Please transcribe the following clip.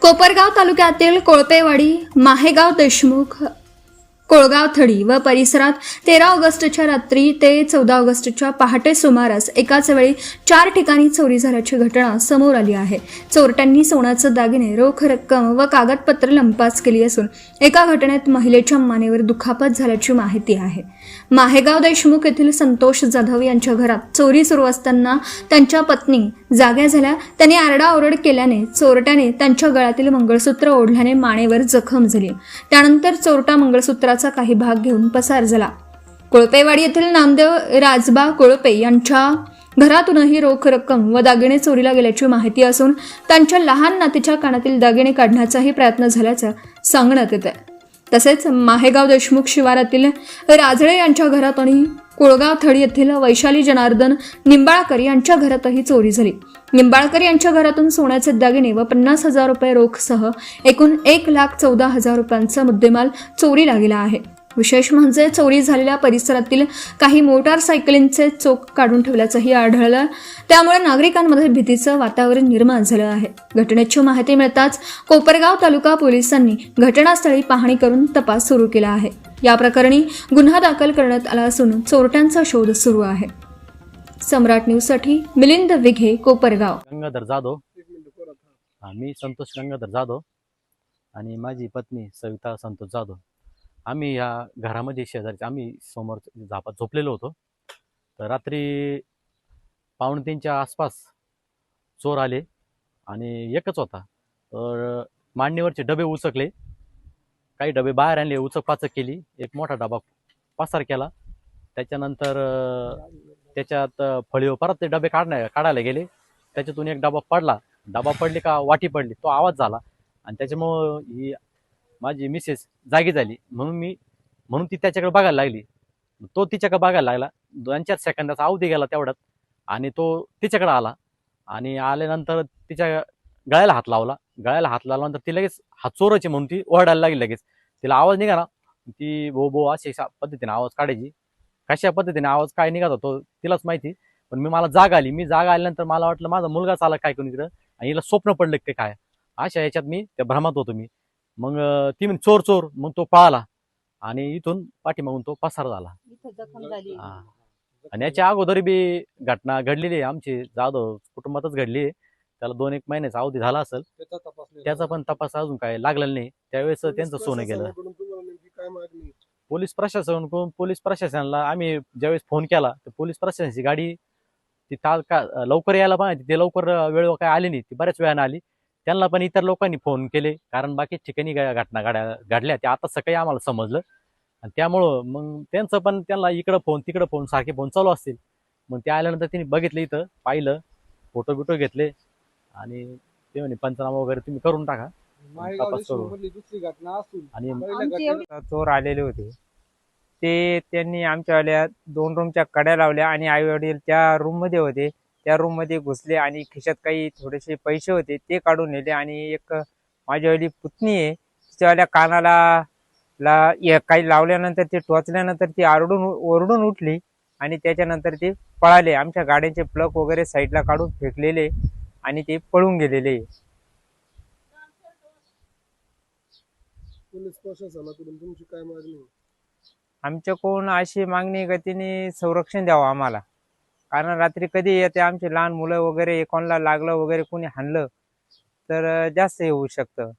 कोपरगाव तालुक्यातील कोळपेवाडी, माहेगाव देशमुख, कोळगाव थडी व परिसरात 13 ऑगस्टच्या रात्री ते 14 ऑगस्टच्या पहाटे सुमारास एकाच वेळी 4 ठिकाणी चोरी झाल्याची घटना समोर आली आहे. चोरट्यांनी सोन्याचे दागिने, रोख रक्कम व कागदपत्र लंपास केली असून एका घटनेत महिलेच्या मानेवर दुखापत झाल्याची माहिती आहे. माहेगाव देशमुख येथील संतोष जाधव यांच्या घरात चोरी सुरू असताना त्यांच्या पत्नी जाग्या झाल्या. त्यांनी आरडाओरड केल्याने चोरट्याने त्यांच्या गळ्यातील मंगळसूत्र ओढल्याने मानेवर जखम झाली. त्यानंतर चोरटा मंगळसूत्राचा काही भाग घेऊन पसार झाला. कोळपेवाडी येथील नामदेव राजबा कोळपे यांच्या घरातूनही रोख रक्कम व दागिने चोरीला गेल्याची माहिती असून त्यांच्या लहान नातीच्या कानातील दागिने काढण्याचाही प्रयत्न झाल्याचं सांगण्यात येत आहे. तसेच माहेगाव देशमुख शिवारातील राजळे यांच्या घरात आणि कोळगाव थडी येथील वैशाली जनार्दन निंबाळकर यांच्या घरातही चोरी झाली. निंबाळकर यांच्या घरातून सोन्याचे दागिने व 50,000 रुपये रोखसह एकूण 1,14,000 रुपयांचा मुद्देमाल चोरीला गेला आहे. विशेष म्हणजे चोरी झालेल्या परिसरातील काही मोटारसायकलींचे चोख काढून ठेवल्याचंही आढळलं. त्यामुळे नागरिकांमध्ये भीतीचं वातावरण निर्माण झालं आहे. घटनेची माहिती मिळताच कोपरगाव तालुका पोलिसांनी घटनास्थळी पाहणी करून तपास सुरू केला आहे. या प्रकरणी गुन्हा दाखल करण्यात आला असून चोरट्यांचा शोध सुरू आहे. सम्राट न्यूजसाठी मिलिंद विघे, कोपरगाव. गंगाधर जाधव. मी संतोष गंगाधर जाधव आणि माझी पत्नी सविता संतोष जाधव. आम्ही या घरामध्ये शेजारचे आम्ही समोर झापात झोपलेलो होतो. तर रात्री 2:45च्या आसपास चोर आले आणि एकच होता. तर मांडणीवरचे डबे उचकले, काही डबे बाहेर आणले, उचकपाचक केली, एक मोठा डबा पसार केला. त्याच्यानंतर त्याच्यात फळीवर परत ते डबे काढायला गेले. त्याच्यातून एक डबा पडली का वाटी पडली, तो आवाज झाला आणि त्याच्यामुळं ही माझी मिसेस जागी झाली. म्हणून ती त्याच्याकडे बघायला लागली. तो तिच्याकडे बघायला लागला. 2-4 सेकंदाचा अवधी गेला तेवढ्यात आणि तो तिच्याकडे आला आणि आल्यानंतर तिच्या गळ्याला हात लावला. गळ्याला हात लावल्यानंतर ती लगेच हात चोरायची म्हणून ती ओरडायला लागली. लगेच तिला आवाज निघाला. ती बो अशा पद्धतीने आवाज काढायची. कशा पद्धतीने आवाज काय निघत होतो तिलाच माहिती. पण मला जाग आली. जाग आल्यानंतर मला वाटलं माझा मुलगाच आला काय कोणी इकडं आणि हिला स्वप्न पडलं की काय, अशा याच्यात मी त्या भ्रमात होतो. मग ती म्हणे चोर चोर. मग तो पळाला आणि इथून पाठीमागून तो पसार झाला. आणि याच्या अगोदर बी घटना घडलेली आहे आमची जाधव कुटुंबातच घडली आहे. त्याला 2-1 महिन्याचा अवधी झाला असेल. त्याचा पण तपास अजून काय लागलेला नाही. त्यावेळेस त्यांचं सोनं गेलं. पोलीस प्रशासनाला आम्ही ज्यावेळेस फोन केला तर पोलीस प्रशासनाची गाडी ती लवकर यायला पाहिजे, ते लवकर वेळेवर काय आली नाही. ती बऱ्याच वेळाने आली. त्यांना पण इतर लोकांनी फोन केले, कारण बाकी ठिकाणी घटना घडल्या त्या आता सकाळी आम्हाला समजलं. आणि त्यामुळं मग त्यांचं पण त्यांना इकडं फोन तिकडं फोन सारखे फोन चालू असतील. मग ते आल्यानंतर त्यांनी बघितलं, इथं पाहिलं, फोटो बिटो घेतले आणि ते म्हणे पंचनामा वगैरे तुम्ही करून टाका, तपास करू. आणि चोर आलेले होते ते त्यांनी आमच्यावाल्या 2 रूमच्या कड्या लावल्या आणि आई वडील त्या रूम मध्ये होते. त्या रूम मध्ये घुसले आणि खिशात काही थोडेसे पैसे होते ते काढून नेले. आणि एक माझ्यावाली पुतणी आहे, तिच्यावाल्या कानाला काही लावल्यानंतर ते टोचल्यानंतर ती ओरडून उठली आणि त्याच्यानंतर ते पळाले. आमच्या गाड्यांचे प्लग वगैरे साईडला काढून फेकलेले आणि ते पळून गेलेले. पोलीस प्रशासनाकडून तुमची काय मागणी? आमच्याकडून अशी मागणी गतीने संरक्षण द्यावं आम्हाला, कारण रात्री कधी येते आमचे लहान मुलं वगैरे कोणाला लागलं वगैरे कोणी हाणलं तर जास्त हे होऊ शकतं.